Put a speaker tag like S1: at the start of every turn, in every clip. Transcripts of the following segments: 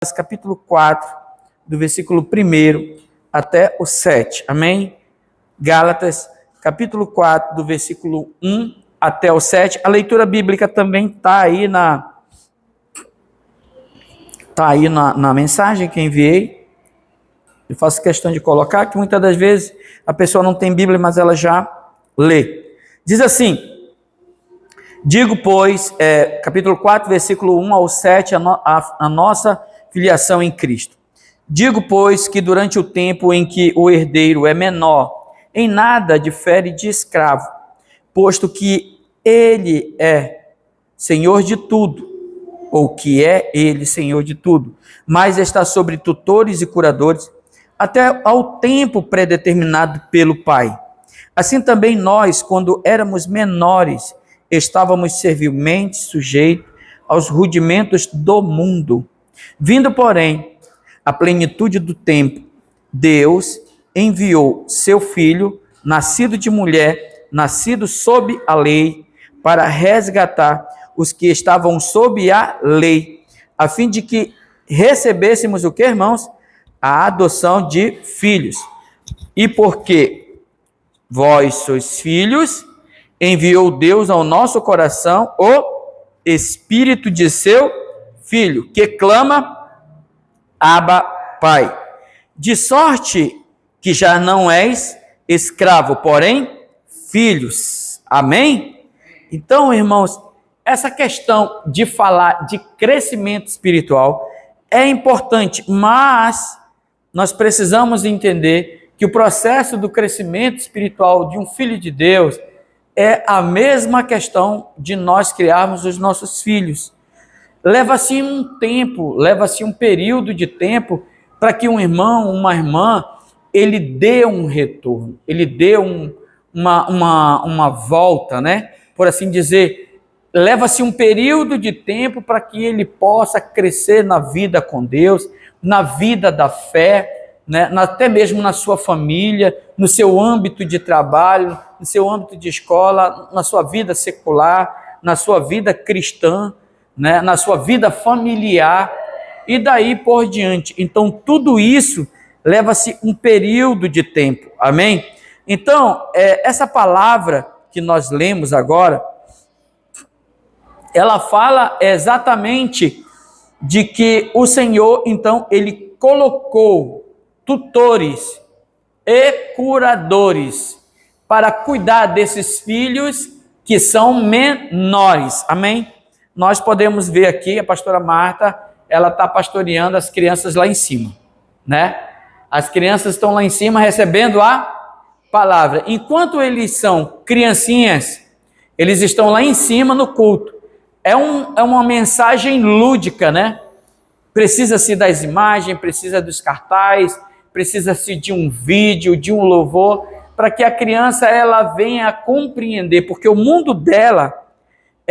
S1: capítulo 4, do versículo 1 até o 7. Amém? Gálatas, capítulo 4, do versículo 1 até o 7. A leitura bíblica também está aí na mensagem que enviei. Eu faço questão de colocar, que muitas das vezes a pessoa não tem Bíblia, mas ela já lê. Diz assim: digo, pois, capítulo 4, versículo 1 ao 7, a nossa filiação em Cristo. Digo, pois, que durante o tempo em que o herdeiro é menor, em nada difere de escravo, posto que ele é senhor de tudo, ou que é ele senhor de tudo, mas está sobre tutores e curadores, até ao tempo predeterminado pelo Pai. Assim também nós, quando éramos menores, estávamos servilmente sujeitos aos rudimentos do mundo. Vindo, porém, a plenitude do tempo, Deus enviou seu Filho, nascido de mulher, nascido sob a lei, para resgatar os que estavam sob a lei, a fim de que recebêssemos o que, irmãos? A adoção de filhos. E porque vós sois filhos, enviou Deus ao nosso coração o Espírito de seu Filho, que clama: Abba, Pai. De sorte que já não és escravo, porém filhos. Amém? Então, irmãos, essa questão de falar de crescimento espiritual é importante, mas nós precisamos entender que o processo do crescimento espiritual de um filho de Deus é a mesma questão de nós criarmos os nossos filhos. Leva-se um tempo, leva-se um período de tempo para que um irmão, uma irmã, ele dê um retorno, ele dê uma volta, né? Por assim dizer, leva-se um período de tempo para que ele possa crescer na vida com Deus, na vida da fé, né? Até mesmo na sua família, no seu âmbito de trabalho, no seu âmbito de escola, na sua vida secular, na sua vida cristã, né, na sua vida familiar e daí por diante. Então, tudo isso leva-se um período de tempo, amém? Então, essa palavra que nós lemos agora, ela fala exatamente de que o Senhor, então, ele colocou tutores e curadores para cuidar desses filhos que são menores, amém? Nós podemos ver aqui, a pastora Marta, ela está pastoreando as crianças lá em cima, né? As crianças estão lá em cima recebendo a palavra. Enquanto eles são criancinhas, eles estão lá em cima no culto. É uma mensagem lúdica, né? Precisa-se das imagens, precisa dos cartazes, precisa-se de um vídeo, de um louvor, para que a criança ela venha a compreender, porque o mundo dela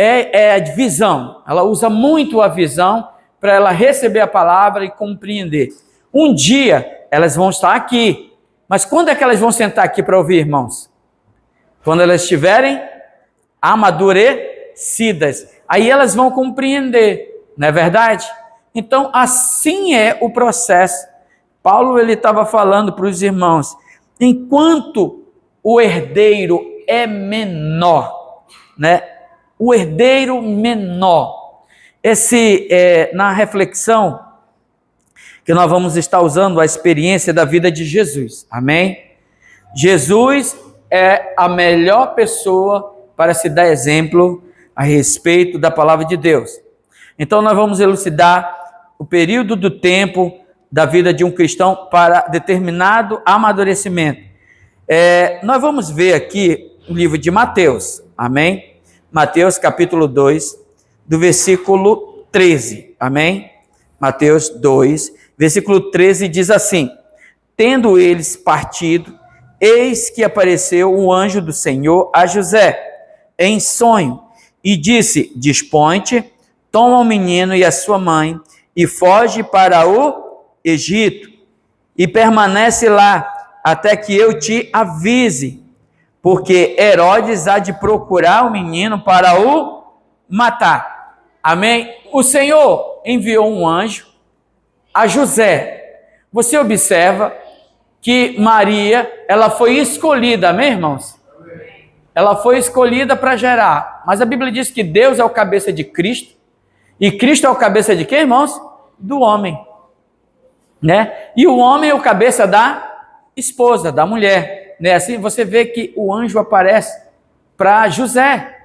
S1: é a visão, ela usa muito a visão para ela receber a palavra e compreender. Um dia elas vão estar aqui, mas quando é que elas vão sentar aqui para ouvir, irmãos? Quando elas estiverem amadurecidas, aí elas vão compreender, não é verdade? Então assim é o processo. Paulo ele estava falando para os irmãos, enquanto o herdeiro é menor, né? O herdeiro menor. Na reflexão que nós vamos estar usando a experiência da vida de Jesus. Amém? Jesus é a melhor pessoa para se dar exemplo a respeito da palavra de Deus. Então nós vamos elucidar o período do tempo da vida de um cristão para determinado amadurecimento. Nós vamos ver aqui o livro de Mateus. Amém? Mateus capítulo 2, do versículo 13, amém? Mateus 2, versículo 13 diz assim: tendo eles partido, eis que apareceu o anjo do Senhor a José, em sonho, e disse: dispõe-te, toma o menino e a sua mãe, e foge para o Egito, e permanece lá, até que eu te avise, porque Herodes há de procurar o menino para o matar. Amém? O Senhor enviou um anjo a José. Você observa que Maria, ela foi escolhida, amém, irmãos? Ela foi escolhida para gerar. Mas a Bíblia diz que Deus é o cabeça de Cristo. E Cristo é o cabeça de quem, irmãos? Do homem. Né? E o homem é o cabeça da esposa, da mulher. Né? Assim você vê que o anjo aparece para José.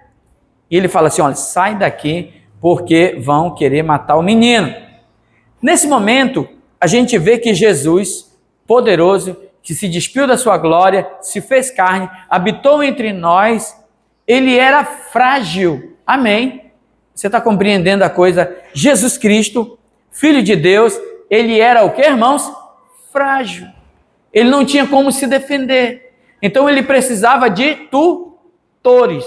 S1: E ele fala assim, olha, sai daqui, porque vão querer matar o menino. Nesse momento, a gente vê que Jesus, poderoso, que se despiu da sua glória, se fez carne, habitou entre nós, ele era frágil. Amém? Você está compreendendo a coisa? Jesus Cristo, Filho de Deus, ele era o que, irmãos? Frágil. Ele não tinha como se defender. Então ele precisava de tutores,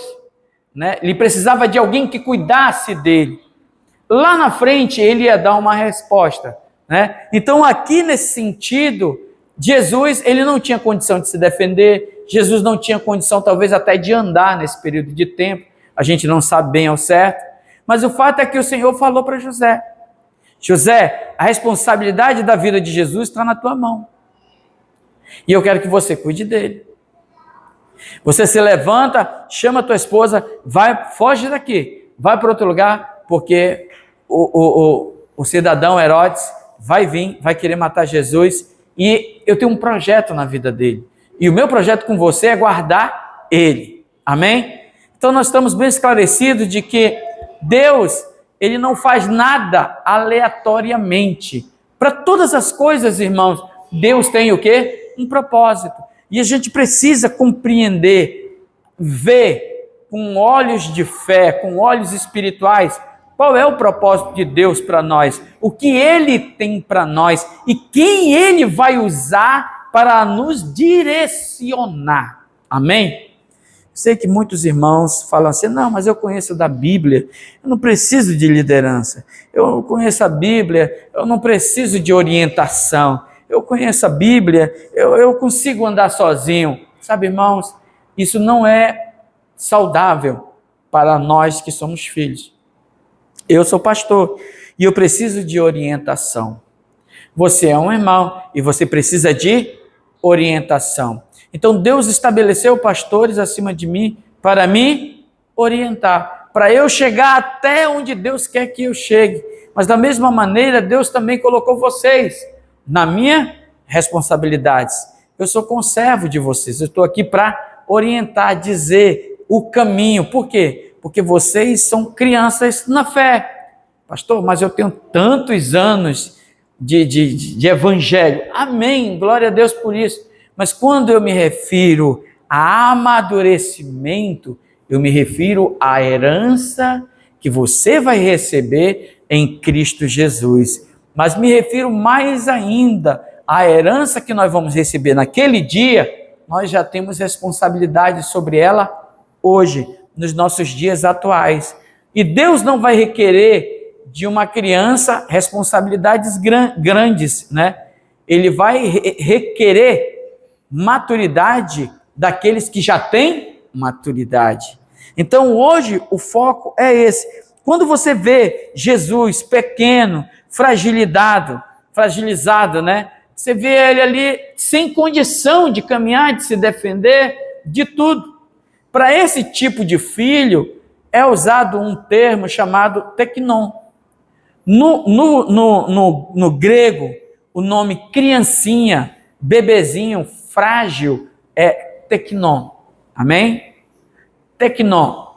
S1: né? Ele precisava de alguém que cuidasse dele. Lá na frente ele ia dar uma resposta, né? Então aqui nesse sentido, Jesus, ele não tinha condição de se defender, Jesus não tinha condição talvez até de andar nesse período de tempo, a gente não sabe bem ao certo, mas o fato é que o Senhor falou para José, José, a responsabilidade da vida de Jesus está na tua mão, e eu quero que você cuide dele. Você se levanta, chama a tua esposa, vai, foge daqui, vai para outro lugar, porque o cidadão Herodes vai vir, vai querer matar Jesus, e eu tenho um projeto na vida dele. E o meu projeto com você é guardar ele. Amém? Então nós estamos bem esclarecidos de que Deus, ele não faz nada aleatoriamente. Para todas as coisas, irmãos, Deus tem o quê? Um propósito. E a gente precisa compreender, ver com olhos de fé, com olhos espirituais, qual é o propósito de Deus para nós, o que Ele tem para nós e quem Ele vai usar para nos direcionar. Amém? Sei que muitos irmãos falam assim, não, mas eu conheço da Bíblia, eu não preciso de liderança, eu conheço a Bíblia, eu não preciso de orientação, eu conheço a Bíblia, eu consigo andar sozinho. Sabe, irmãos, isso não é saudável para nós que somos filhos. Eu sou pastor e eu preciso de orientação. Você é um irmão e você precisa de orientação. Então Deus estabeleceu pastores acima de mim para me orientar, para eu chegar até onde Deus quer que eu chegue. Mas da mesma maneira, Deus também colocou vocês na minha responsabilidade. Eu sou conservo de vocês, eu estou aqui para orientar, dizer o caminho. Por quê? Porque vocês são crianças na fé. Pastor, mas eu tenho tantos anos de evangelho. Amém, glória a Deus por isso. Mas quando eu me refiro a amadurecimento, eu me refiro à herança que você vai receber em Cristo Jesus. Mas me refiro mais ainda à herança que nós vamos receber naquele dia, nós já temos responsabilidade sobre ela hoje, nos nossos dias atuais. E Deus não vai requerer de uma criança responsabilidades grandes, né? Ele vai requerer maturidade daqueles que já têm maturidade. Então hoje o foco é esse. Quando você vê Jesus pequeno, fragilizado, né? Você vê ele ali sem condição de caminhar, de se defender, de tudo. Para esse tipo de filho é usado um termo chamado teknon. No grego, o nome criancinha, bebezinho, frágil, é teknon. Amém? Teknon.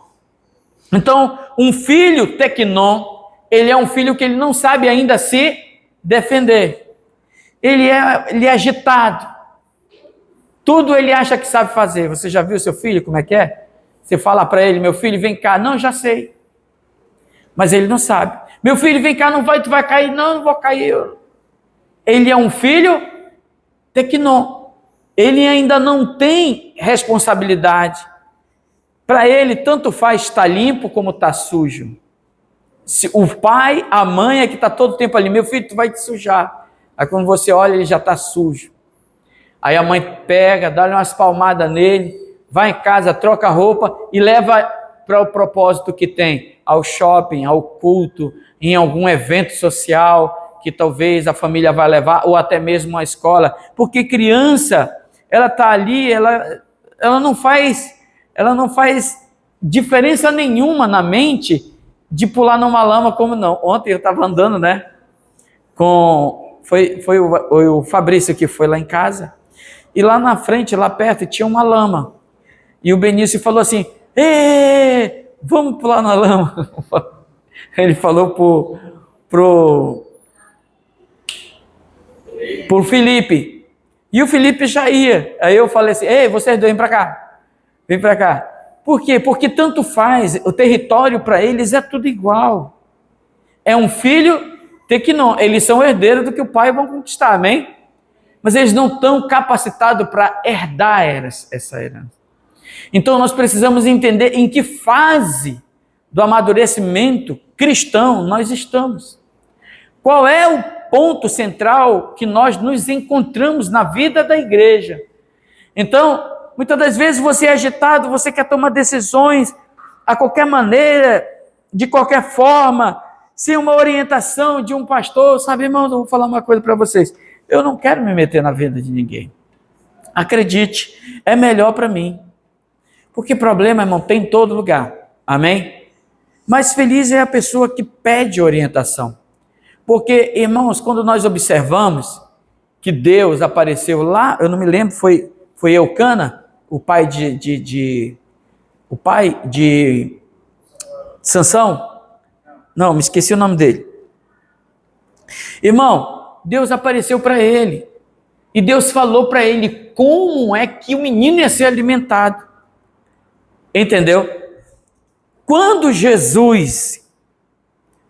S1: Então, um filho teknon, ele é um filho que ele não sabe ainda se defender. Ele é agitado. Tudo ele acha que sabe fazer. Você já viu seu filho como é que é? Você fala para ele, meu filho, vem cá. Não, já sei. Mas ele não sabe. Meu filho, vem cá, não vai, tu vai cair. Não, não vou cair. Ele é um filho teknon. Ele ainda não tem responsabilidade. Para ele, tanto faz estar limpo como estar sujo. Se o pai, a mãe é que está todo o tempo ali, meu filho, tu vai te sujar. Aí quando você olha, ele já está sujo. Aí a mãe pega, dá umas palmadas nele, vai em casa, troca a roupa e leva para o propósito que tem, ao shopping, ao culto, em algum evento social, que talvez a família vai levar, ou até mesmo a escola, porque criança, ela está ali, ela não faz diferença nenhuma na mente de pular numa lama como não. Ontem eu estava andando, né, foi o Fabrício que foi lá em casa, e lá na frente, lá perto, tinha uma lama, e o Benício falou assim, ê, vamos pular na lama. Ele falou pro Felipe, e o Felipe já ia. Aí eu falei assim, ei, vocês dois, vem para cá. Por quê? Porque tanto faz, o território para eles é tudo igual. É um filho, eles são herdeiros do que o pai vão conquistar, amém? Mas eles não estão capacitados para herdar essa herança. Então nós precisamos entender em que fase do amadurecimento cristão nós estamos. Qual é o ponto central que nós nos encontramos na vida da igreja? Então, muitas das vezes você é agitado, você quer tomar decisões a qualquer maneira, de qualquer forma, sem uma orientação de um pastor. Sabe, irmãos, eu vou falar uma coisa para vocês. Eu não quero me meter na vida de ninguém. Acredite, é melhor para mim. Porque problema, irmão, tem em todo lugar. Amém? Mas feliz é a pessoa que pede orientação. Porque, irmãos, quando nós observamos que Deus apareceu lá, eu não me lembro, foi Eucana, o pai de Sansão? Não, me esqueci o nome dele. Irmão, Deus apareceu para ele. E Deus falou para ele como é que o menino ia ser alimentado. Entendeu? Quando Jesus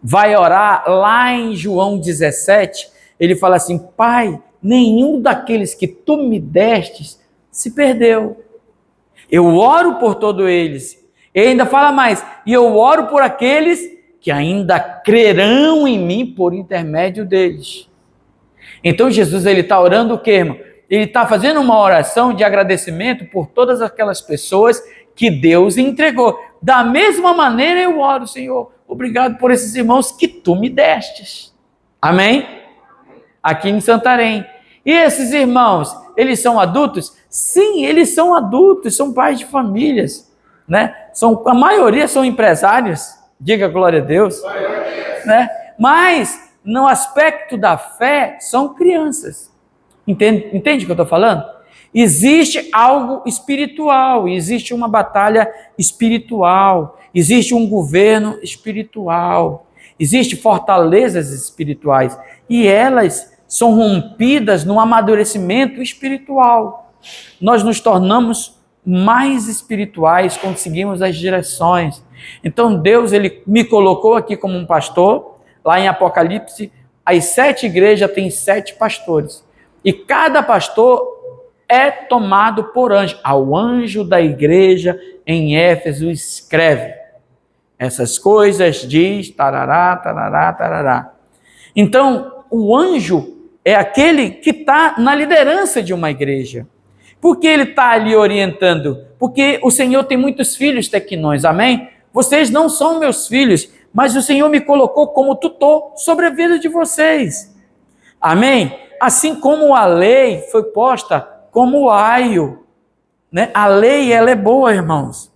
S1: vai orar lá em João 17, ele fala assim, Pai, nenhum daqueles que tu me destes se perdeu. Eu oro por todos eles. E ainda fala mais, e eu oro por aqueles que ainda crerão em mim por intermédio deles. Então Jesus, ele está orando o quê, irmão? Ele está fazendo uma oração de agradecimento por todas aquelas pessoas que Deus entregou. Da mesma maneira eu oro, Senhor, obrigado por esses irmãos que tu me destes. Amém? Aqui em Santarém. E esses irmãos, eles são adultos? Sim, eles são adultos, são pais de famílias, né? A maioria são empresários, diga glória a Deus, né? Mas no aspecto da fé, são crianças. Entende o que eu estou falando? Existe algo espiritual, existe uma batalha espiritual, existe um governo espiritual, existe fortalezas espirituais, e elas são rompidas no amadurecimento espiritual. Nós nos tornamos mais espirituais, conseguimos as direções. Então Deus, ele me colocou aqui como um pastor. Lá em Apocalipse, as 7 igrejas têm 7 pastores. E cada pastor é tomado por anjo. Ao anjo da igreja em Éfeso escreve. Essas coisas diz, tarará, tarará, tarará. Então, o anjo é aquele que está na liderança de uma igreja. Por que ele está ali orientando? Porque o Senhor tem muitos filhos tequinões, amém? Vocês não são meus filhos, mas o Senhor me colocou como tutor sobre a vida de vocês. Amém? Assim como a lei foi posta como aio, né? A lei, ela é boa, irmãos.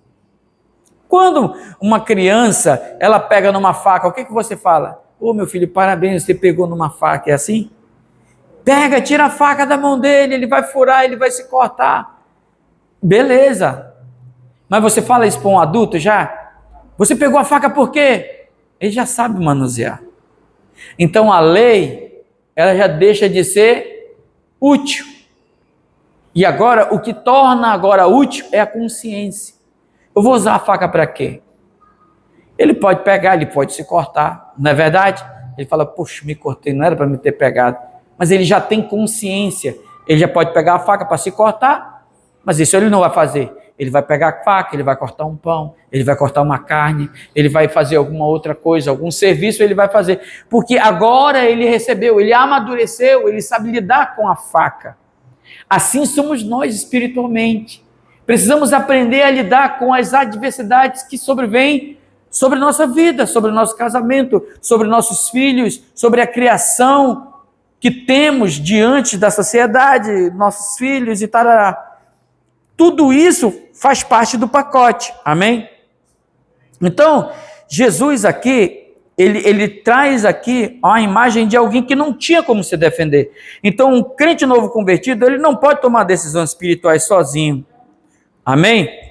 S1: Quando uma criança, ela pega numa faca, o que você fala? Ô, meu filho, parabéns, você pegou numa faca, é assim? Pega, tira a faca da mão dele, ele vai furar, ele vai se cortar. Beleza. Mas você fala isso para um adulto já? Você pegou a faca por quê? Ele já sabe manusear. Então a lei, ela já deixa de ser útil. E agora, o que torna agora útil é a consciência. Eu vou usar a faca para quê? Ele pode pegar, ele pode se cortar, não é verdade? Ele fala, puxa, me cortei, não era para me ter pegado. Mas ele já tem consciência. Ele já pode pegar a faca para se cortar, mas isso ele não vai fazer. Ele vai pegar a faca, ele vai cortar um pão, ele vai cortar uma carne, ele vai fazer alguma outra coisa, algum serviço ele vai fazer. Porque agora ele recebeu, ele amadureceu, ele sabe lidar com a faca. Assim somos nós espiritualmente. Precisamos aprender a lidar com as adversidades que sobrevêm sobre nossa vida, sobre o nosso casamento, sobre nossos filhos, sobre a criação que temos diante da sociedade, nossos filhos e tal. Tudo isso faz parte do pacote, amém? Então, Jesus aqui, ele traz aqui a imagem de alguém que não tinha como se defender. Então, um crente novo convertido, ele não pode tomar decisões espirituais sozinho, amém?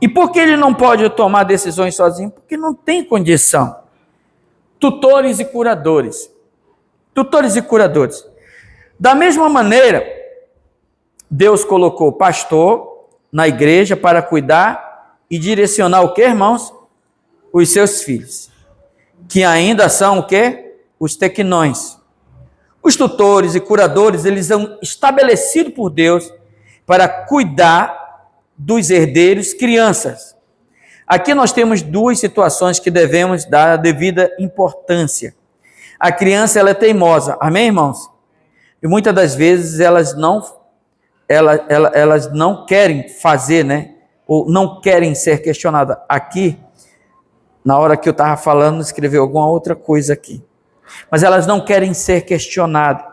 S1: E por que ele não pode tomar decisões sozinho? Porque não tem condição. Tutores e curadores. Tutores e curadores. Da mesma maneira, Deus colocou pastor na igreja para cuidar e direcionar o que, irmãos? Os seus filhos. Que ainda são o quê? Os tequinões. Os tutores e curadores, eles são estabelecidos por Deus para cuidar dos herdeiros, crianças. Aqui nós temos duas situações que devemos dar a devida importância. A criança, ela é teimosa, amém, irmãos? E muitas das vezes elas não querem fazer, né? Ou não querem ser questionadas. Aqui, na hora que eu estava falando, escreveu alguma outra coisa aqui. Mas elas não querem ser questionadas,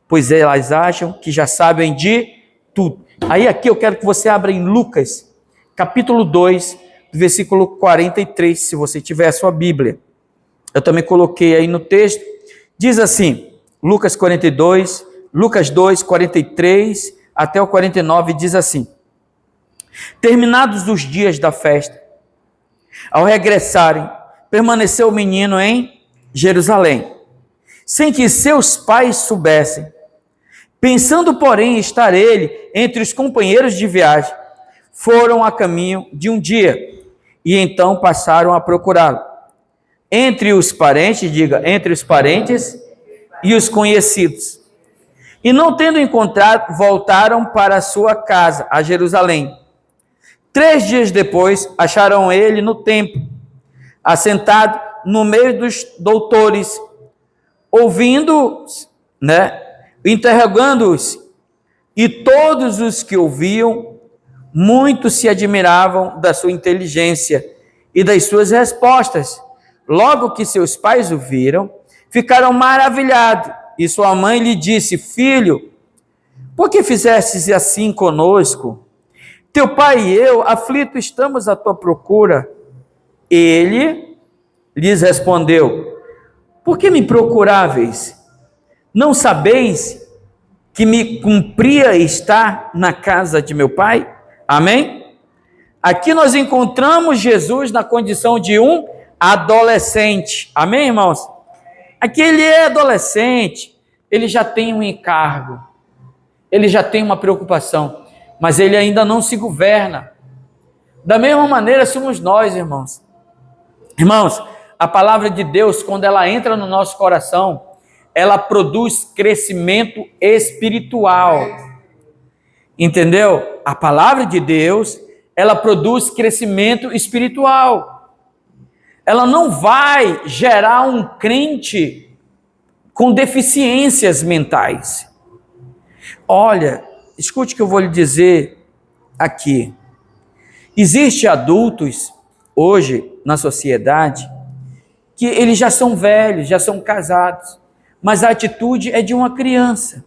S1: pois elas acham que já sabem de tudo. Aí aqui eu quero que você abra em Lucas, capítulo 2, versículo 43, se você tiver a sua Bíblia. Eu também coloquei aí no texto. Diz assim, Lucas 42, Lucas 2, 43 até o 49, diz assim: terminados os dias da festa, ao regressarem, permaneceu o menino em Jerusalém, sem que seus pais soubessem. Pensando, porém, estar ele entre os companheiros de viagem, foram a caminho de um dia, e então passaram a procurá-lo. Entre os parentes, diga, entre os parentes e os conhecidos. E não tendo encontrado, voltaram para a sua casa, a Jerusalém. 3 dias depois, acharam ele no templo, assentado no meio dos doutores, ouvindo, interrogando-os, e todos os que ouviam, muitos se admiravam da sua inteligência e das suas respostas. Logo que seus pais o viram, ficaram maravilhados, e sua mãe lhe disse: filho, por que fizestes assim conosco? Teu pai e eu, aflitos, estamos à tua procura. Ele lhes respondeu: por que me procuráveis? Não sabeis que me cumpria estar na casa de meu pai? Amém? Aqui nós encontramos Jesus na condição de um adolescente. Amém, irmãos? Aqui ele é adolescente, ele já tem um encargo, ele já tem uma preocupação, mas ele ainda não se governa. Da mesma maneira somos nós, irmãos. Irmãos, a palavra de Deus, quando ela entra no nosso coração, ela produz crescimento espiritual. Entendeu? A palavra de Deus, ela produz crescimento espiritual. Ela não vai gerar um crente com deficiências mentais. Olha, escute o que eu vou lhe dizer aqui. Existem adultos hoje na sociedade que eles já são velhos, já são casados, mas a atitude é de uma criança.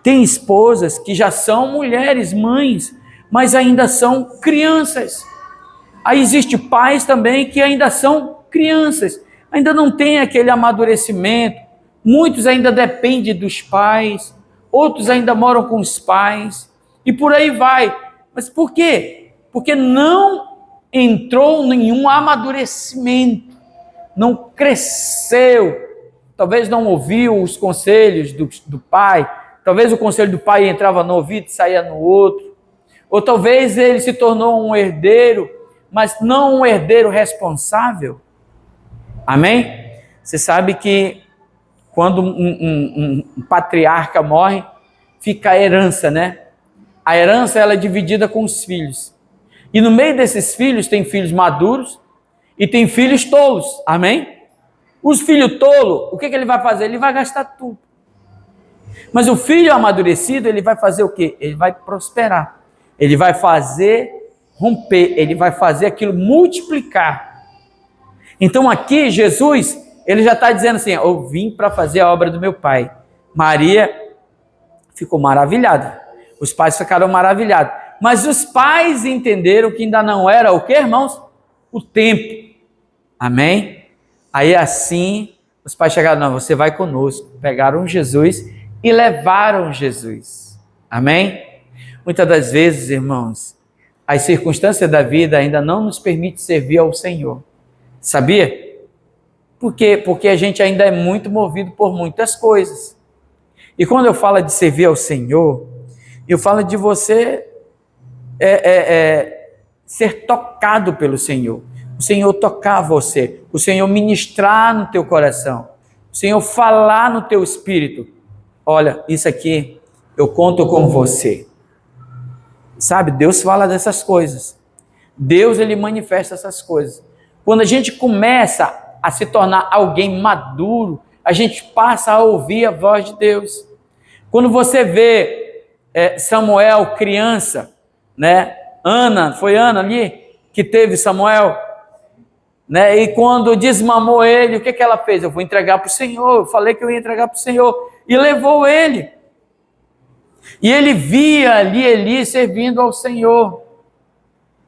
S1: Tem esposas que já são mulheres, mães, mas ainda são crianças. Aí existe pais também que ainda são crianças, ainda não tem aquele amadurecimento. Muitos ainda dependem dos pais, outros ainda moram com os pais, e por aí vai. Mas por quê? Porque não entrou nenhum amadurecimento, não cresceu, talvez não ouviu os conselhos do pai, talvez o conselho do pai entrava no ouvido e saía no outro, ou talvez ele se tornou um herdeiro, mas não um herdeiro responsável. Amém? Você sabe que quando um patriarca morre, fica a herança, né? A herança ela é dividida com os filhos. E no meio desses filhos tem filhos maduros e tem filhos tolos. Amém? Os filhos tolos, o que ele vai fazer? Ele vai gastar tudo. Mas o filho amadurecido, ele vai fazer o quê? Ele vai prosperar. Ele vai fazer romper, ele vai fazer aquilo multiplicar. Então aqui Jesus, ele já está dizendo assim, eu vim para fazer a obra do meu Pai. Maria ficou maravilhada, os pais ficaram maravilhados, mas os pais entenderam que ainda não era o que, irmãos? O tempo. Amém? Aí assim, os pais chegaram, não, você vai conosco. Pegaram Jesus e levaram Jesus. Amém? Muitas das vezes, irmãos, as circunstâncias da vida ainda não nos permitem servir ao Senhor. Sabia? Por quê? Porque a gente ainda é muito movido por muitas coisas. E quando eu falo de servir ao Senhor, eu falo de você ser tocado pelo Senhor. O Senhor tocar você, o Senhor ministrar no teu coração, o Senhor falar no teu espírito. Olha, isso aqui, eu conto com você. Sabe, Deus fala dessas coisas. Deus, ele manifesta essas coisas. Quando a gente começa a se tornar alguém maduro, a gente passa a ouvir a voz de Deus. Quando você vê Samuel criança, né? Foi Ana ali que teve Samuel, né? E quando desmamou ele, o que ela fez? Eu vou entregar para o Senhor, eu falei que eu ia entregar para o Senhor, e levou ele. E ele via ali Eli servindo ao Senhor,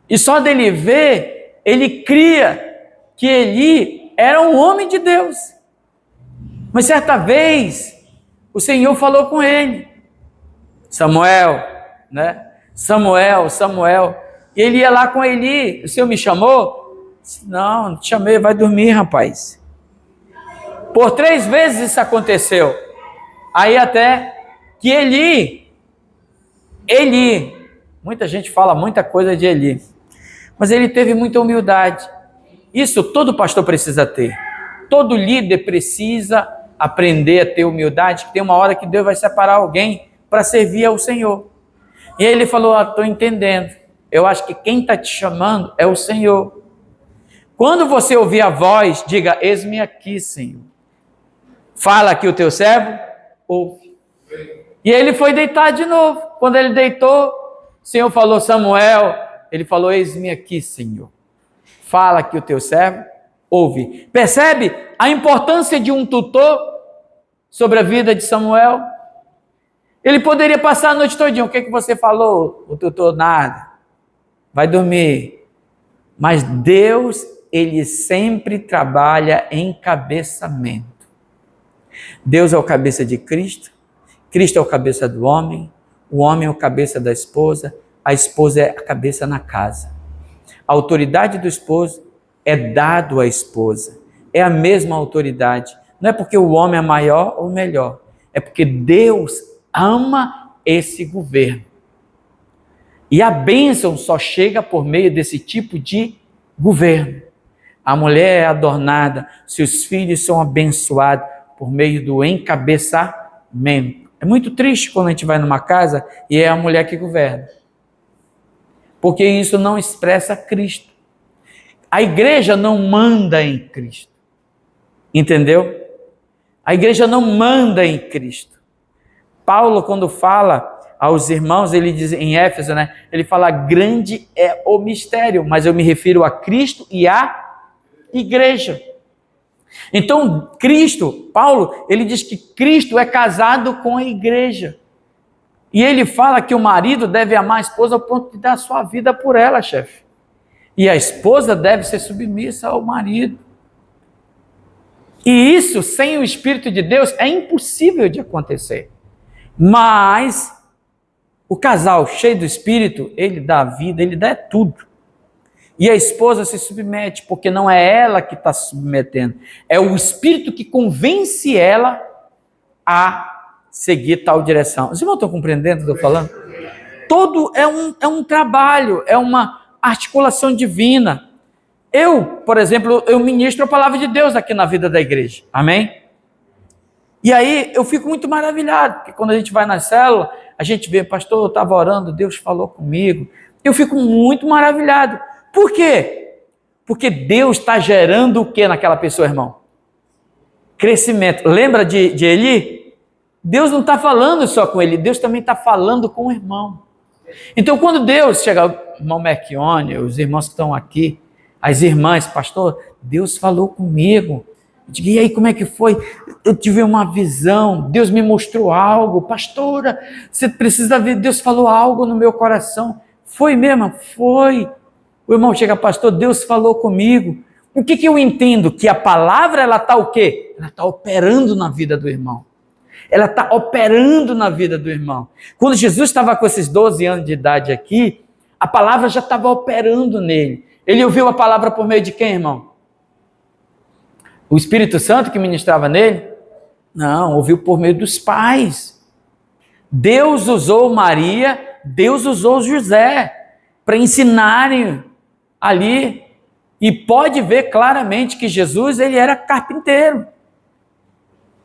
S1: e só dele ver, ele cria que Eli era um homem de Deus. Mas certa vez, o Senhor falou com ele, Samuel, né? Samuel, e ele ia lá com Eli, o Senhor me chamou? Não, não te chamei, vai dormir, rapaz. Por 3 vezes isso aconteceu. Aí até que Eli, muita gente fala muita coisa de Eli, mas ele teve muita humildade. Isso todo pastor precisa ter. Todo líder precisa aprender a ter humildade, que tem uma hora que Deus vai separar alguém para servir ao Senhor. E aí ele falou, estou entendendo. Eu acho que quem está te chamando é o Senhor. Quando você ouvir a voz, diga, eis-me aqui, Senhor. Fala aqui o teu servo, ouve. E ele foi deitar de novo. Quando ele deitou, o Senhor falou, Samuel, ele falou, eis-me aqui, Senhor. Fala aqui o teu servo, ouve. Percebe a importância de um tutor sobre a vida de Samuel? Ele poderia passar a noite todinha. O que você falou? O tutor, nada. Vai dormir. Mas Deus, ele sempre trabalha em cabeçamento. Deus é o cabeça de Cristo, Cristo é o cabeça do homem, o homem é o cabeça da esposa, a esposa é a cabeça na casa. A autoridade do esposo é dado à esposa. É a mesma autoridade. Não é porque o homem é maior ou melhor. É porque Deus ama esse governo. E a bênção só chega por meio desse tipo de governo. A mulher é adornada, seus filhos são abençoados por meio do encabeçamento. É muito triste quando a gente vai numa casa e é a mulher que governa. Porque isso não expressa Cristo. A igreja não manda em Cristo. Entendeu? A igreja não manda em Cristo. Paulo, quando fala aos irmãos, ele diz em Éfeso, né? Ele fala, grande é o mistério, mas eu me refiro a Cristo e à igreja. Então, Cristo, Paulo, ele diz que Cristo é casado com a igreja. E ele fala que o marido deve amar a esposa ao ponto de dar a sua vida por ela, chefe. E a esposa deve ser submissa ao marido. E isso, sem o Espírito de Deus, é impossível de acontecer. Mas o casal cheio do Espírito, ele dá a vida, ele dá tudo. E a esposa se submete, porque não é ela que está se submetendo, é o Espírito que convence ela a seguir tal direção. Os irmãos estão compreendendo o que eu estou falando? Todo é um trabalho, é uma articulação divina. Eu, por exemplo, eu ministro a palavra de Deus aqui na vida da igreja. Amém? E aí eu fico muito maravilhado, porque quando a gente vai na célula, a gente vê, pastor, eu estava orando, Deus falou comigo. Eu fico muito maravilhado. Por quê? Porque Deus está gerando o que naquela pessoa, irmão? Crescimento. Lembra de Eli? Deus não está falando só com ele, Deus também está falando com o irmão. Então, quando Deus chega, o irmão Merchione, os irmãos que estão aqui, as irmãs, pastor, Deus falou comigo. Eu digo, e aí, como é que foi? Eu tive uma visão, Deus me mostrou algo. Pastora, você precisa ver, Deus falou algo no meu coração. Foi mesmo? Foi. O irmão chega, pastor, Deus falou comigo. O que eu entendo? Que a palavra, ela está o quê? Ela está operando na vida do irmão. Ela está operando na vida do irmão. Quando Jesus estava com esses 12 anos de idade aqui, a palavra já estava operando nele. Ele ouviu a palavra por meio de quem, irmão? O Espírito Santo que ministrava nele? Não, ouviu por meio dos pais. Deus usou Maria, Deus usou José para ensinarem ali. E pode ver claramente que Jesus, ele era carpinteiro.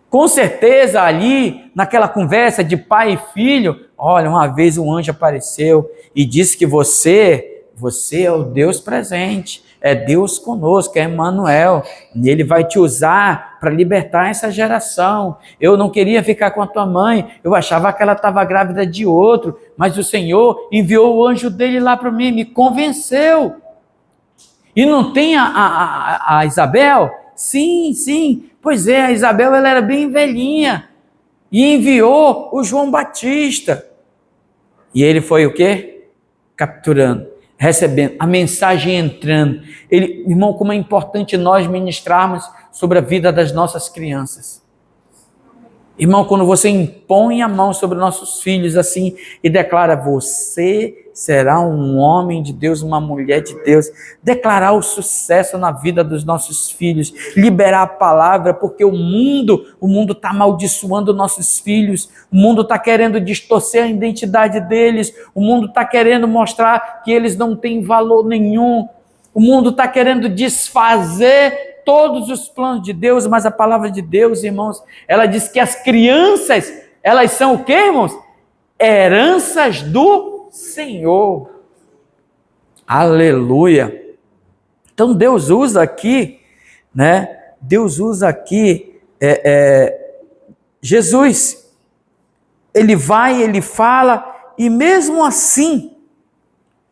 S1: Com certeza ali, naquela conversa de pai e filho, olha, uma vez um anjo apareceu e disse que você é o Deus presente, é Deus conosco, é Emmanuel, e ele vai te usar para libertar essa geração. Eu não queria ficar com a tua mãe, eu achava que ela estava grávida de outro, mas o Senhor enviou o anjo dele lá para mim, me convenceu. E não tem a Isabel? Sim. Pois é, a Isabel ela era bem velhinha. E enviou o João Batista. E ele foi o quê? Capturando, recebendo, a mensagem entrando. Irmão, como é importante nós ministrarmos sobre a vida das nossas crianças. Irmão, quando você impõe a mão sobre nossos filhos assim e declara, você será um homem de Deus, uma mulher de Deus, declarar o sucesso na vida dos nossos filhos, liberar a palavra, porque o mundo está amaldiçoando nossos filhos, o mundo está querendo distorcer a identidade deles, o mundo está querendo mostrar que eles não têm valor nenhum, o mundo está querendo desfazer todos os planos de Deus, mas a palavra de Deus, irmãos, ela diz que as crianças, elas são o quê, irmãos? Heranças do Senhor. Aleluia. Então Deus usa aqui, né? Deus usa aqui Jesus. Ele vai, ele fala, e mesmo assim,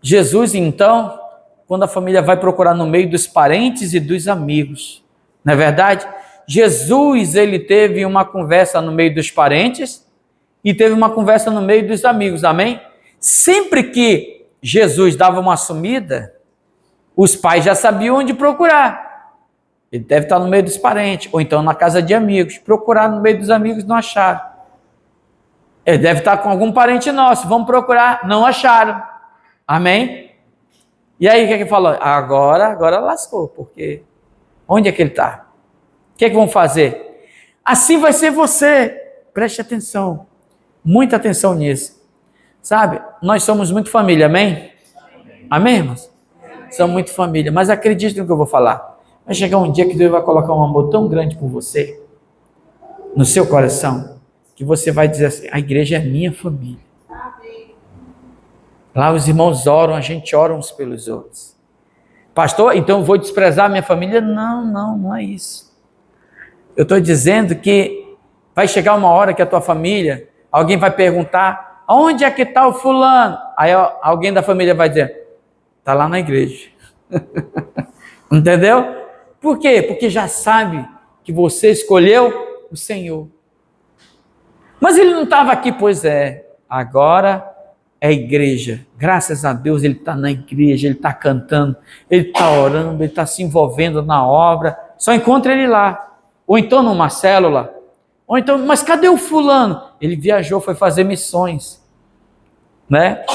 S1: Jesus então, quando a família vai procurar no meio dos parentes e dos amigos, não é verdade? Jesus, ele teve uma conversa no meio dos parentes e teve uma conversa no meio dos amigos, amém? Sempre que Jesus dava uma sumida, os pais já sabiam onde procurar. Ele deve estar no meio dos parentes, ou então na casa de amigos. Procurar no meio dos amigos, não acharam. Ele deve estar com algum parente nosso, vamos procurar, não acharam. Amém? E aí o que é que falou? Agora lascou, porque onde é que ele está? O que é que vão fazer? Assim vai ser você. Preste atenção, muita atenção nisso. Sabe, nós somos muito família, amém? Amém, irmãos? Somos muito família, mas acredite no que eu vou falar. Vai chegar um dia que Deus vai colocar um amor tão grande por você, no seu coração, que você vai dizer assim, a igreja é minha família. Lá os irmãos oram, a gente ora uns pelos outros. Pastor, então eu vou desprezar minha família? Não é isso. Eu estou dizendo que vai chegar uma hora que a tua família, alguém vai perguntar, onde é que está o fulano? Aí alguém da família vai dizer, está lá na igreja. Entendeu? Por quê? Porque já sabe que você escolheu o Senhor. Mas ele não estava aqui, pois é. Agora é a igreja, graças a Deus ele está na igreja, ele está cantando, ele está orando, ele está se envolvendo na obra, só encontra ele lá, ou então numa célula, ou então, mas cadê o fulano? Ele viajou, foi fazer missões, né?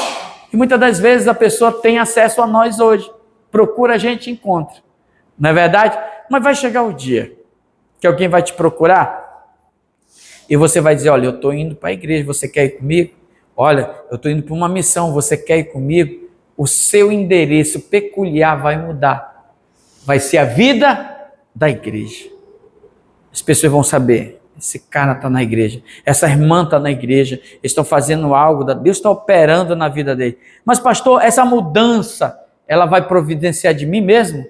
S1: E muitas das vezes a pessoa tem acesso a nós hoje, procura a gente e encontra, não é verdade? Mas vai chegar o dia que alguém vai te procurar e você vai dizer, olha, eu estou indo para a igreja, você quer ir comigo? Olha, eu estou indo para uma missão, você quer ir comigo? O seu endereço peculiar vai mudar. Vai ser a vida da igreja. As pessoas vão saber, esse cara está na igreja, essa irmã está na igreja, estão fazendo algo, Deus está operando na vida dele. Mas pastor, essa mudança, ela vai providenciar de mim mesmo?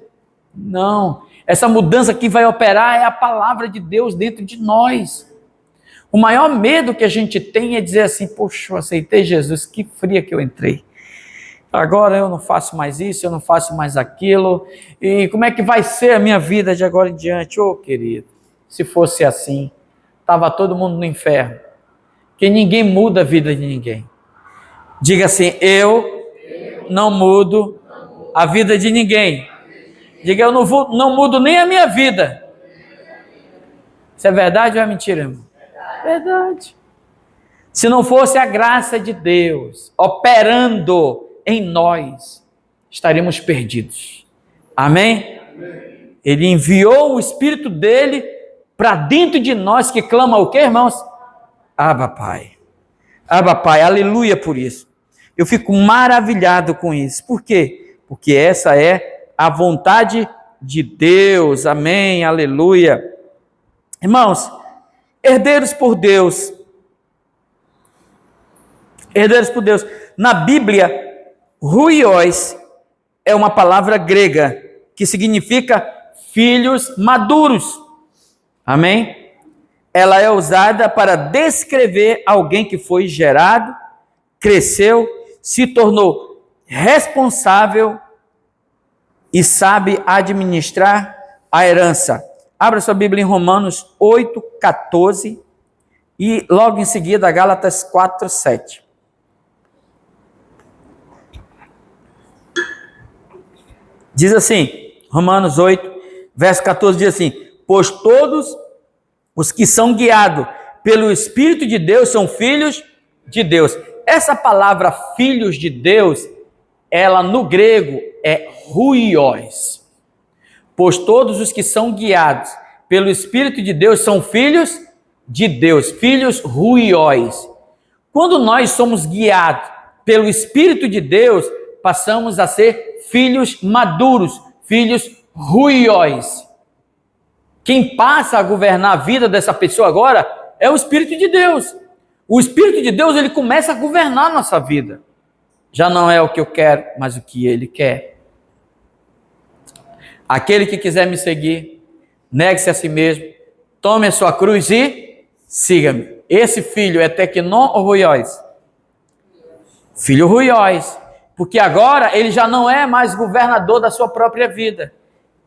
S1: Não, essa mudança que vai operar é a palavra de Deus dentro de nós. O maior medo que a gente tem é dizer assim, poxa, eu aceitei Jesus, que fria que eu entrei. Agora eu não faço mais isso, eu não faço mais aquilo, e como é que vai ser a minha vida de agora em diante? Ô, querido, se fosse assim, estava todo mundo no inferno, que ninguém muda a vida de ninguém. Diga assim, eu não mudo a vida de ninguém. Diga, eu não mudo nem a minha vida. Isso é verdade ou é mentira, irmão? Verdade. Se não fosse a graça de Deus operando em nós, estaríamos perdidos. Amém? Amém. Ele enviou o Espírito dele para dentro de nós, que clama o quê, irmãos? Abba, Pai. Abba, Pai. Aleluia por isso. Eu fico maravilhado com isso. Por quê? Porque essa é a vontade de Deus. Amém. Aleluia. Irmãos, herdeiros por Deus. Herdeiros por Deus. Na Bíblia, ruios é uma palavra grega que significa filhos maduros. Amém? Ela é usada para descrever alguém que foi gerado, cresceu, se tornou responsável e sabe administrar a herança. Abra sua Bíblia em Romanos 8:14 e logo em seguida Gálatas 4:7. Diz assim, Romanos 8, verso 14 diz assim, pois todos os que são guiados pelo Espírito de Deus são filhos de Deus. Essa palavra filhos de Deus, ela no grego é ruios. Pois todos os que são guiados pelo Espírito de Deus são filhos de Deus, filhos ruios. Quando nós somos guiados pelo Espírito de Deus, passamos a ser filhos maduros, filhos ruios. Quem passa a governar a vida dessa pessoa agora é o Espírito de Deus. O Espírito de Deus, ele começa a governar a nossa vida. Já não é o que eu quero, mas o que ele quer. Aquele que quiser me seguir, negue-se a si mesmo, tome a sua cruz e siga-me. Esse filho é tecnon ou ruios? Filho ruios. Porque agora ele já não é mais governador da sua própria vida.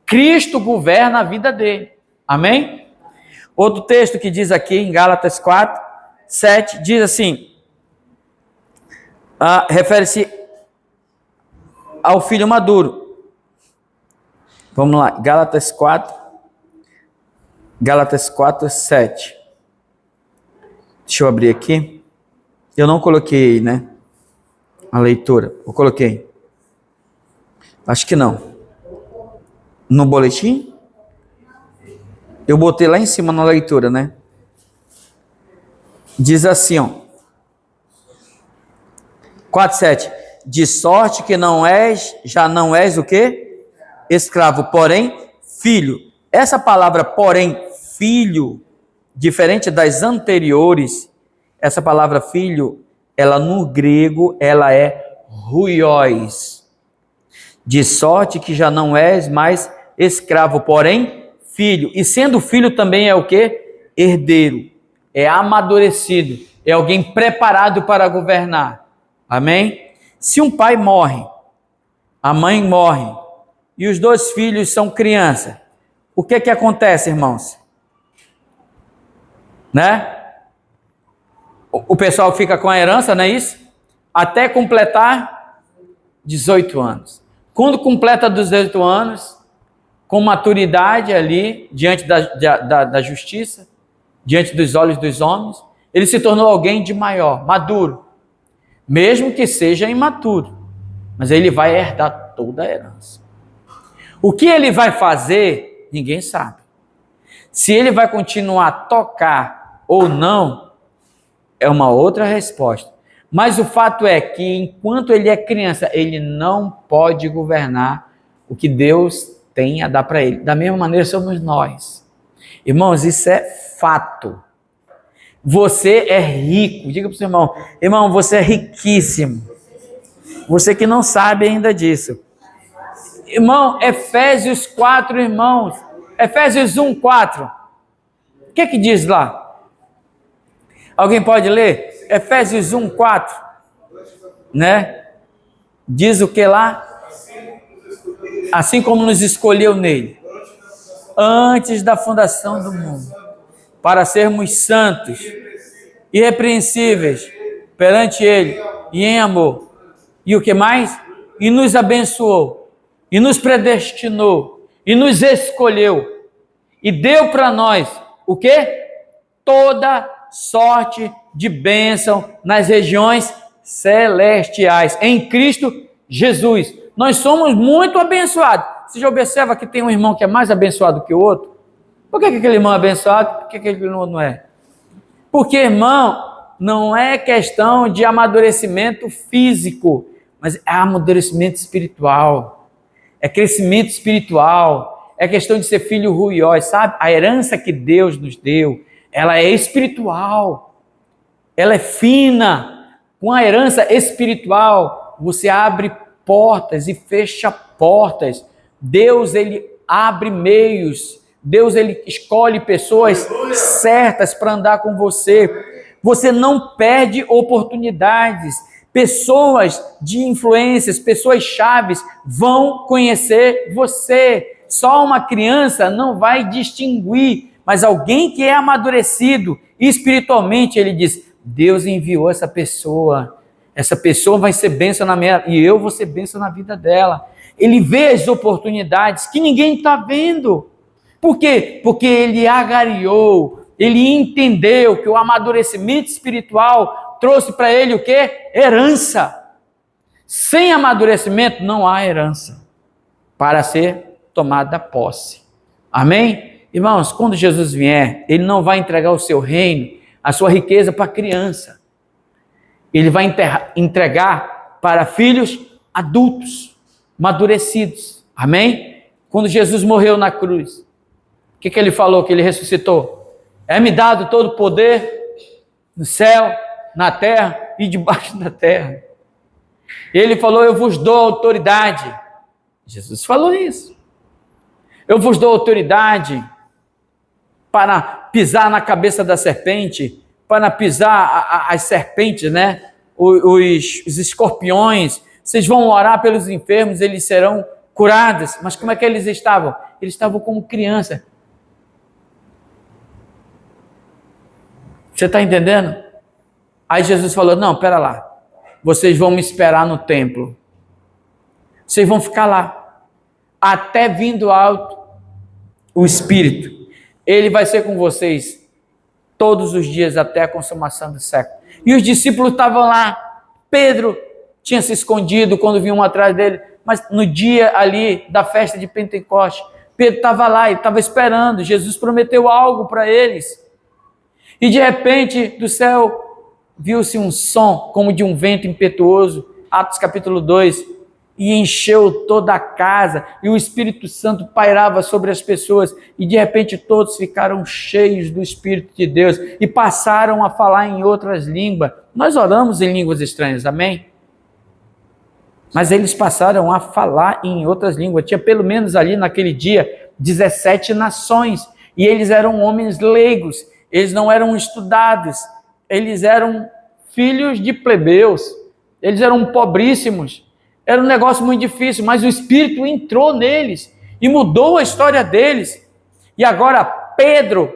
S1: Cristo governa a vida dele. Amém? Outro texto que diz aqui em Gálatas 4:7, diz assim, refere-se ao filho maduro. Vamos lá, Gálatas 4:7. Deixa eu abrir aqui. Eu não coloquei, né? A leitura. Eu coloquei. Acho que não. No boletim? Eu botei lá em cima na leitura, né? Diz assim, ó. 4:7. De sorte que já não és o quê? Escravo, porém, filho. Essa palavra, porém, filho, diferente das anteriores, essa palavra filho, ela no grego, ela é ruios. De sorte que já não és mais escravo, porém, filho. E sendo filho também é o quê? Herdeiro. É amadurecido. É alguém preparado para governar. Amém? Se um pai morre, a mãe morre, e os dois filhos são crianças, o que que acontece, irmãos? Né? O pessoal fica com a herança, não é isso? Até completar 18 anos. Quando completa 18 anos, com maturidade ali, diante da justiça, diante dos olhos dos homens, ele se tornou alguém de maior, maduro. Mesmo que seja imaturo. Mas ele vai herdar toda a herança. O que ele vai fazer, ninguém sabe. Se ele vai continuar a tocar ou não, é uma outra resposta. Mas o fato é que, enquanto ele é criança, ele não pode governar o que Deus tem a dar para ele. Da mesma maneira somos nós. Irmãos, isso é fato. Você é rico. Diga para o seu irmão, irmão, você é riquíssimo. Você que não sabe ainda disso. Irmão, Efésios 4, irmãos. Efésios 1:4. O que é que diz lá? Alguém pode ler? Efésios 1, 4, né? Diz o que lá? Assim como nos escolheu nele, antes da fundação do mundo, para sermos santos, irrepreensíveis perante ele e em amor. E o que mais? E nos abençoou, e nos predestinou, e nos escolheu, e deu para nós o quê? Toda sorte de bênção nas regiões celestiais, em Cristo Jesus. Nós somos muito abençoados. Você já observa que tem um irmão que é mais abençoado que o outro? Por que aquele irmão é abençoado? Por que aquele irmão não é? Porque, irmão, não é questão de amadurecimento físico, mas é amadurecimento espiritual. É crescimento espiritual. É questão de ser filho ruiós, sabe? A herança que Deus nos deu, ela é espiritual. Ela é fina. Com a herança espiritual, você abre portas e fecha portas. Deus, ele abre meios. Deus, ele escolhe pessoas certas para andar com você. Você não perde oportunidades. Pessoas de influências, pessoas chaves vão conhecer você. Só uma criança não vai distinguir, mas alguém que é amadurecido espiritualmente, ele diz: Deus enviou essa pessoa vai ser bênção na minha, e eu vou ser bênção na vida dela. Ele vê as oportunidades que ninguém está vendo. Por quê? Porque ele agariou, ele entendeu que o amadurecimento espiritual trouxe para ele o quê? Herança. Sem amadurecimento não há herança para ser tomada posse. Amém? Irmãos, quando Jesus vier, ele não vai entregar o seu reino, a sua riqueza para criança. Ele vai entregar para filhos adultos, amadurecidos. Amém? Quando Jesus morreu na cruz, o que ele falou? Que ele ressuscitou? É-me dado todo o poder no céu, na terra e debaixo da terra. Ele falou: eu vos dou autoridade. Jesus falou isso. Eu vos dou autoridade para pisar na cabeça da serpente, para pisar as serpentes, né? Os escorpiões. Vocês vão orar pelos enfermos, eles serão curados. Mas como é que eles estavam? Eles estavam como criança. Você está entendendo? Aí Jesus falou: não, pera lá. Vocês vão me esperar no templo. Vocês vão ficar lá. Até vindo alto o Espírito. Ele vai ser com vocês todos os dias até a consumação do século. E os discípulos estavam lá. Pedro tinha se escondido quando vinham atrás dele. Mas no dia ali da festa de Pentecostes, Pedro estava lá, ele estava esperando. Jesus prometeu algo para eles. E de repente, do céu, viu-se um som como de um vento impetuoso, Atos capítulo 2, e encheu toda a casa, e o Espírito Santo pairava sobre as pessoas, e de repente todos ficaram cheios do Espírito de Deus, e passaram a falar em outras línguas. Nós oramos em línguas estranhas, amém? Mas eles passaram a falar em outras línguas. Tinha pelo menos ali naquele dia 17 nações, e eles eram homens leigos. Eles não eram estudados, eles eram filhos de plebeus, eles eram pobríssimos, era um negócio muito difícil, mas o Espírito entrou neles e mudou a história deles. E agora Pedro,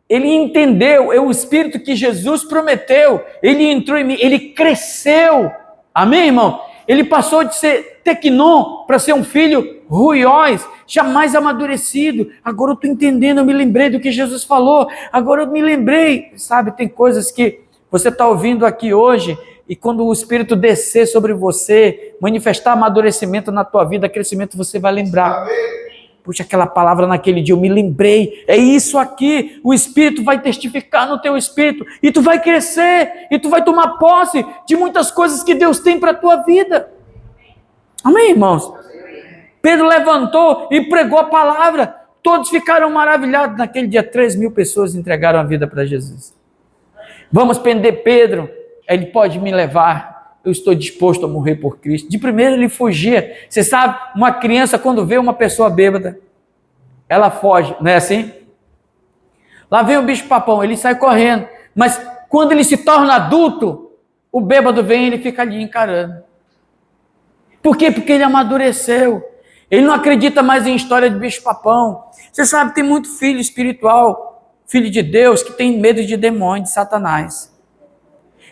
S1: ele entendeu, é o Espírito que Jesus prometeu, ele entrou em mim, ele cresceu, amém, irmão? Ele passou de ser tecnon para ser um filho ruiós, jamais amadurecido. Agora eu estou entendendo, eu me lembrei do que Jesus falou. Agora eu me lembrei, sabe, tem coisas que você está ouvindo aqui hoje, e quando o Espírito descer sobre você, manifestar amadurecimento na tua vida, crescimento, você vai lembrar. Puxa, aquela palavra naquele dia, eu me lembrei, é isso aqui, o Espírito vai testificar no teu espírito, e tu vai crescer, e tu vai tomar posse de muitas coisas que Deus tem para a tua vida. Amém, irmãos? Pedro levantou e pregou a palavra, todos ficaram maravilhados. Naquele dia, 3.000 pessoas entregaram a vida para Jesus. Vamos prender Pedro, ele pode me levar, eu estou disposto a morrer por Cristo. De primeiro ele fugia. Você sabe, uma criança quando vê uma pessoa bêbada, ela foge, não é assim? Lá vem o bicho papão, ele sai correndo, mas Quando ele se torna adulto, o bêbado vem e ele fica ali encarando. Por quê? Porque ele amadureceu. Ele não acredita mais em história de bicho-papão. Você sabe, tem muito filho espiritual, filho de Deus, que tem medo de demônio, de Satanás.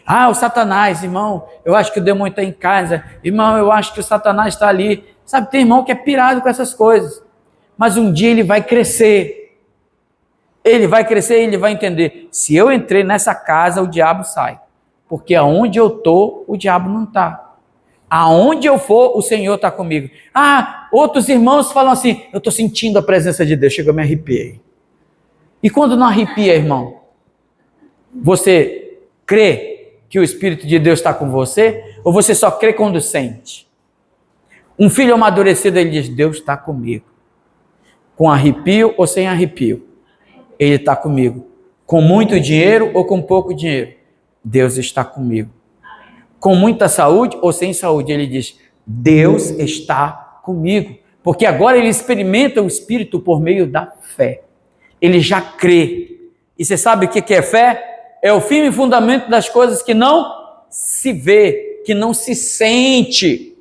S1: Ah, o Satanás, irmão, eu acho que o demônio está em casa. Irmão, eu acho que o Satanás está ali. Sabe, tem irmão que é pirado com essas coisas. Mas um dia ele vai crescer. Ele vai crescer e ele vai entender. Se eu entrei nessa casa, o diabo sai. Porque aonde eu estou, o diabo não está. Aonde eu for, o Senhor está comigo. Ah, outros irmãos falam assim, eu estou sentindo a presença de Deus. Chega, eu me arrepiei. E quando não arrepia, irmão? Você crê que o Espírito de Deus está com você? Ou você só crê quando sente? Um filho amadurecido, ele diz, Deus está comigo. Com arrepio ou sem arrepio? Ele está comigo. Com muito dinheiro ou com pouco dinheiro? Deus está comigo. Com muita saúde ou sem saúde? Ele diz, Deus está comigo. Porque agora ele experimenta o Espírito por meio da fé. Ele já crê. E você sabe o que é fé? É o firme fundamento das coisas que não se vê, que não se sente,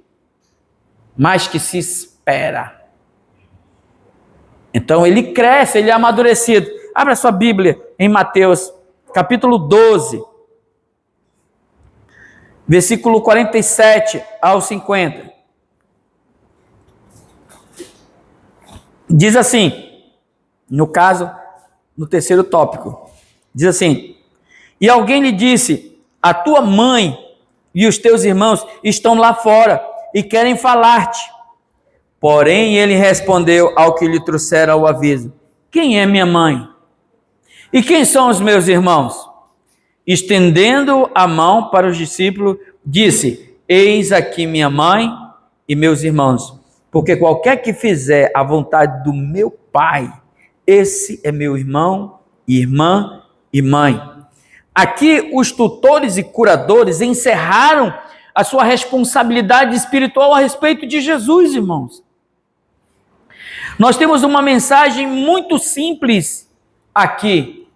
S1: mas que se espera. Então ele cresce, ele é amadurecido. Abra sua Bíblia em Mateus, capítulo 12. Versículo 47 ao 50. Diz assim, no caso, no terceiro tópico, diz assim, e alguém lhe disse, a tua mãe e os teus irmãos estão lá fora e querem falar-te. Porém, ele respondeu ao que lhe trouxera o aviso, quem é minha mãe? E quem são os meus irmãos? Estendendo a mão para os discípulos, disse, eis aqui minha mãe e meus irmãos, porque qualquer que fizer a vontade do meu Pai, esse é meu irmão, irmã e mãe. Aqui os tutores e curadores encerraram a sua responsabilidade espiritual a respeito de Jesus, irmãos. Nós temos uma mensagem muito simples aqui,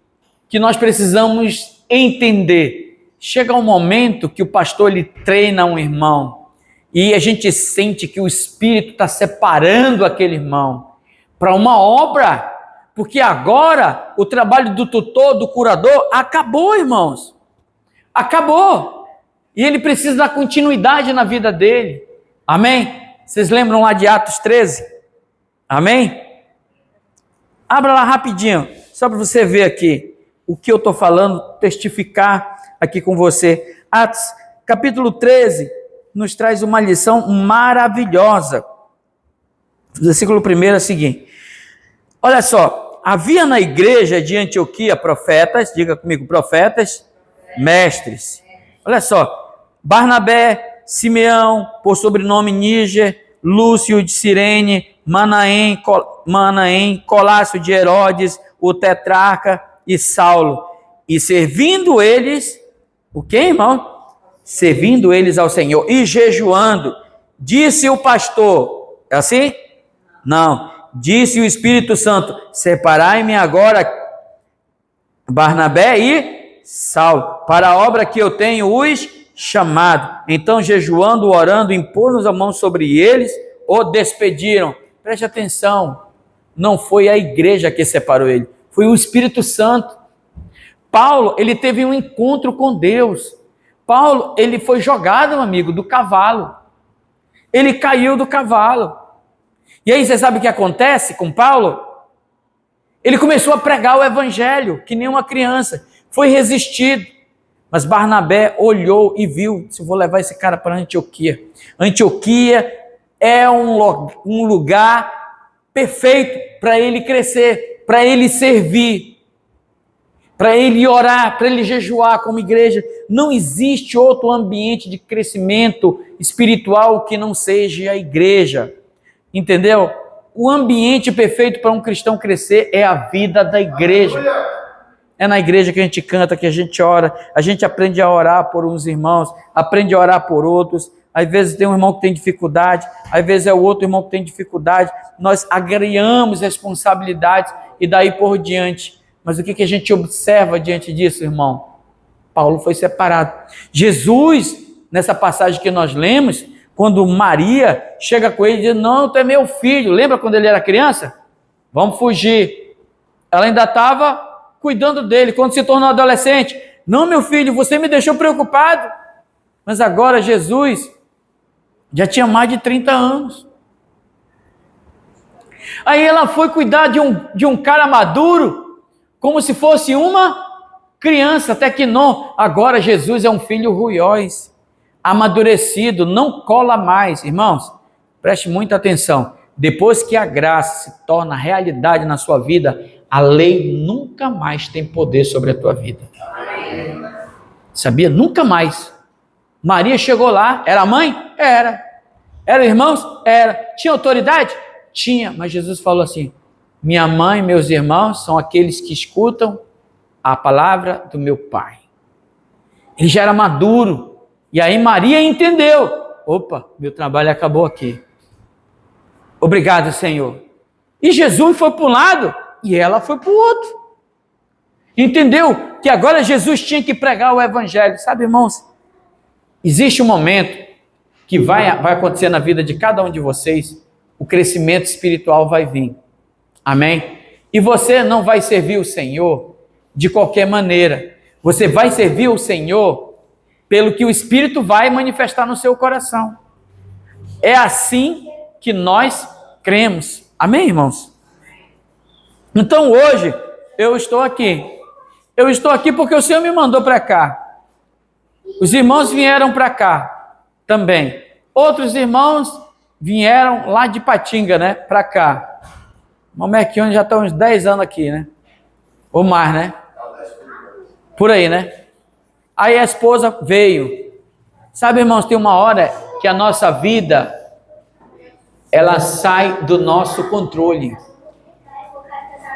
S1: que nós precisamos entender. Chega um momento que o pastor ele treina um irmão e a gente sente que o Espírito está separando aquele irmão para uma obra, porque agora o trabalho do tutor, do curador, acabou, irmãos. Acabou. E ele precisa dar continuidade na vida dele. Amém? Vocês lembram lá de Atos 13? Amém? Abra lá rapidinho, só para você ver aqui o que eu estou falando, testificar aqui com você. Atos, capítulo 13, nos traz uma lição maravilhosa. O versículo 1 é o seguinte. Olha só, havia na igreja de Antioquia profetas, diga comigo, profetas, mestres. Olha só, Barnabé, Simeão, por sobrenome Níger, Lúcio de Cirene, Manaém, Colácio de Herodes, o tetrarca e Saulo. E servindo eles, o que, irmão? Servindo eles ao Senhor e jejuando, disse o pastor, é assim? Não, disse o Espírito Santo, separai-me agora Barnabé e Saulo, para a obra que eu tenho os chamado. Então, jejuando, orando, impôs a mão sobre eles, o despediram. Preste atenção, não foi a igreja que separou ele, foi o Espírito Santo. Paulo, ele teve um encontro com Deus. Paulo, ele foi jogado, meu amigo, do cavalo. Ele caiu do cavalo. E aí você sabe o que acontece com Paulo? Ele começou a pregar o evangelho, que nem uma criança. Foi resistido. Mas Barnabé olhou e viu, se eu vou levar esse cara para Antioquia. Antioquia é um lugar perfeito para ele crescer, para ele servir, para ele orar, para ele jejuar como igreja. Não existe outro ambiente de crescimento espiritual que não seja a igreja. Entendeu? O ambiente perfeito para um cristão crescer é a vida da igreja. É na igreja que a gente canta, que a gente ora, a gente aprende a orar por uns irmãos, aprende a orar por outros. Às vezes tem um irmão que tem dificuldade, às vezes é o outro irmão que tem dificuldade. Nós agreamos responsabilidades e daí por diante. Mas o que a gente observa diante disso, irmão? Paulo foi separado. Jesus, nessa passagem que nós lemos, quando Maria chega com ele e diz, não, tu é meu filho. Lembra quando ele era criança? Vamos fugir. Ela ainda estava cuidando dele. Quando se tornou adolescente, não, meu filho, você me deixou preocupado. Mas agora Jesus já tinha mais de 30 anos. Aí ela foi cuidar de um cara maduro, como se fosse uma criança, até que não. Agora Jesus é um filho ruiós, amadurecido, não cola mais. Irmãos, preste muita atenção. Depois que a graça se torna realidade na sua vida, a lei nunca mais tem poder sobre a tua vida. Sabia? Nunca mais. Maria chegou lá, era mãe? Era. Era irmãos? Era. Tinha autoridade? Tinha. Mas Jesus falou assim, minha mãe e meus irmãos são aqueles que escutam a palavra do meu Pai. Ele já era maduro. E aí Maria entendeu. Opa, meu trabalho acabou aqui. Obrigado, Senhor. E Jesus foi para um lado e ela foi para o outro. Entendeu que agora Jesus tinha que pregar o evangelho. Sabe, irmãos, existe um momento que vai acontecer na vida de cada um de vocês, o crescimento espiritual vai vir. Amém? E você não vai servir o Senhor de qualquer maneira. Você vai servir o Senhor pelo que o Espírito vai manifestar no seu coração. É assim que nós cremos. Amém, irmãos? Então hoje eu estou aqui. Eu estou aqui porque o Senhor me mandou para cá. Os irmãos vieram para cá também. Outros irmãos vieram lá de Patinga, né, para cá. O Merquione já está uns 10 anos aqui, né? Ou mais, né? Por aí, né? Aí a esposa veio. Sabe, irmãos, tem uma hora que a nossa vida, ela sai do nosso controle.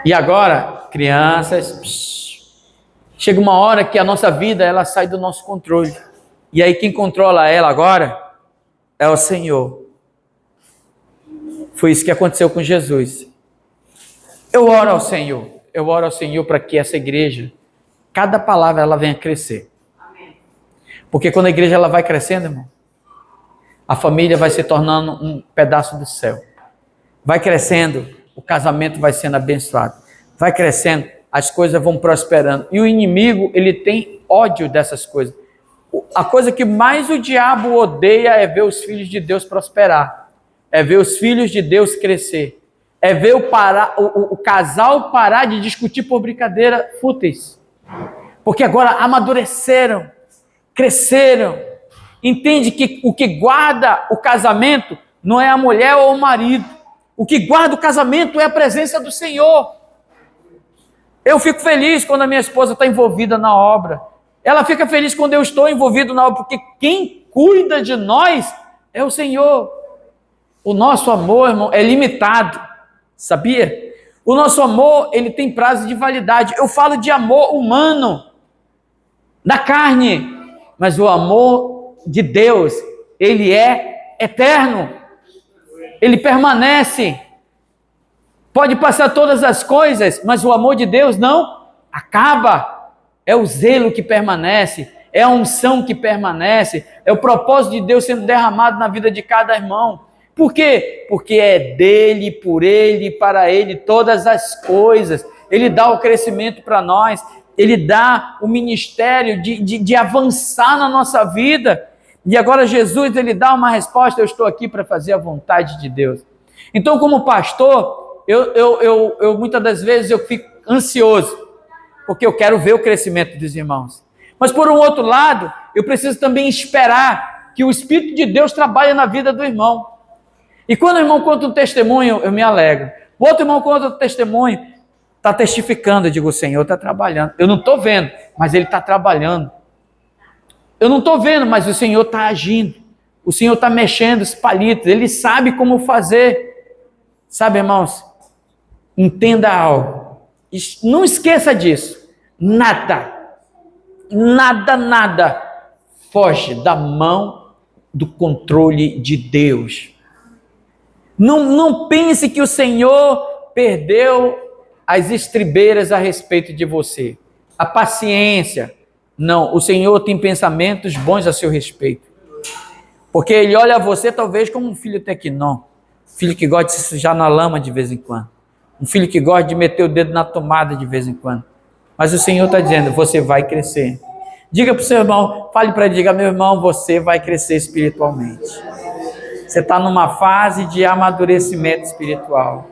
S1: E agora, crianças, chega uma hora que a nossa vida, ela sai do nosso controle. E aí quem controla ela agora é o Senhor. Foi isso que aconteceu com Jesus. Eu oro ao Senhor para que essa igreja, cada palavra ela venha crescer. Porque quando a igreja ela vai crescendo, irmão, a família vai se tornando um pedaço do céu. Vai crescendo, o casamento vai sendo abençoado. Vai crescendo, as coisas vão prosperando. E o inimigo, ele tem ódio dessas coisas. A coisa que mais o diabo odeia é ver os filhos de Deus prosperar. É ver os filhos de Deus crescer. É ver o casal parar de discutir por brincadeira fúteis. Porque agora amadureceram, cresceram. Entende que o que guarda o casamento não é a mulher ou o marido. O que guarda o casamento é a presença do Senhor. Eu fico feliz quando a minha esposa está envolvida na obra. Ela fica feliz quando eu estou envolvido na obra, porque quem cuida de nós é o Senhor. O nosso amor, irmão, é limitado, sabia? O nosso amor, ele tem prazo de validade. Eu falo de amor humano, da carne, mas o amor de Deus, ele é eterno, ele permanece. Pode passar todas as coisas, mas o amor de Deus não acaba. É o zelo que permanece, é a unção que permanece, é o propósito de Deus sendo derramado na vida de cada irmão. Por quê? Porque é dele, por ele, para ele todas as coisas. Ele dá o crescimento para nós, ele dá o ministério de avançar na nossa vida. E agora Jesus, ele dá uma resposta, eu estou aqui para fazer a vontade de Deus. Então, como pastor, eu muitas das vezes eu fico ansioso, porque eu quero ver o crescimento dos irmãos. Mas por um outro lado, eu preciso também esperar que o Espírito de Deus trabalhe na vida do irmão. E quando o irmão conta um testemunho, eu me alegro. O outro irmão conta um testemunho, está testificando, eu digo, o Senhor está trabalhando. Eu não estou vendo, mas Ele está trabalhando. Eu não estou vendo, mas o Senhor está agindo. O Senhor está mexendo os palitos, Ele sabe como fazer. Sabe, irmãos, entenda algo. Não esqueça disso. Nada foge da mão do controle de Deus. Não pense que o Senhor perdeu as estribeiras a respeito de você. A paciência, Não, o Senhor tem pensamentos bons a seu respeito. Porque Ele olha a você talvez como um filho tequinó, um filho que gosta de se sujar na lama de vez em quando, um filho que gosta de meter o dedo na tomada de vez em quando. Mas o Senhor está dizendo, você vai crescer. Diga para o seu irmão, fale para ele, diga, meu irmão, você vai crescer espiritualmente. Você está numa fase de amadurecimento espiritual.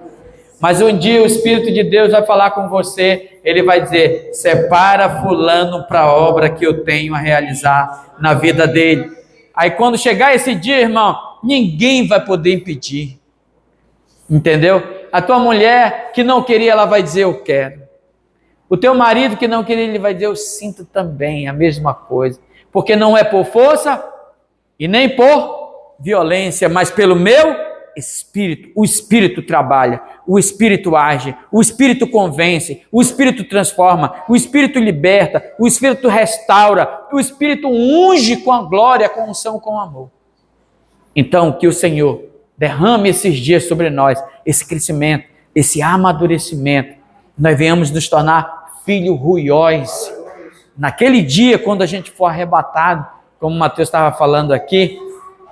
S1: Mas um dia o Espírito de Deus vai falar com você, ele vai dizer, separa fulano para a obra que eu tenho a realizar na vida dele. Aí quando chegar esse dia, irmão, ninguém vai poder impedir. Entendeu? A tua mulher que não queria, ela vai dizer, eu quero. O teu marido que não queria, ele vai dizer, eu sinto também a mesma coisa. Porque não é por força e nem por violência, mas pelo meu Espírito. O Espírito trabalha, o Espírito age, o Espírito convence, o Espírito transforma, o Espírito liberta, o Espírito restaura, o Espírito unge com a glória, com a unção, com o amor. Então, que o Senhor derrame esses dias sobre nós, esse crescimento, esse amadurecimento, nós venhamos nos tornar filhos ruióis. Naquele dia, quando a gente for arrebatado, como o Mateus estava falando aqui,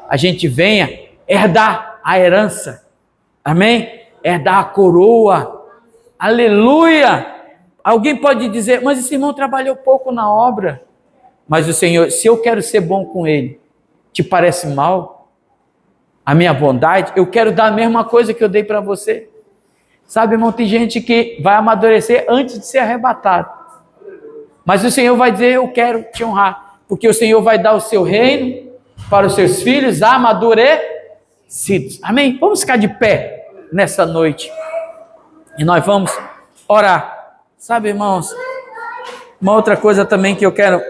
S1: a gente venha herdar a herança, amém? Herdar a coroa, aleluia! Alguém pode dizer, mas esse irmão trabalhou pouco na obra, mas o Senhor, se eu quero ser bom com ele, te parece mal? A minha bondade, eu quero dar a mesma coisa que eu dei para você. Sabe, irmão, tem gente que vai amadurecer antes de ser arrebatado. Mas o Senhor vai dizer, eu quero te honrar. Porque o Senhor vai dar o seu reino para os seus filhos amadurecidos. Amém? Vamos ficar de pé nessa noite. E nós vamos orar. Sabe, irmãos, uma outra coisa também que eu quero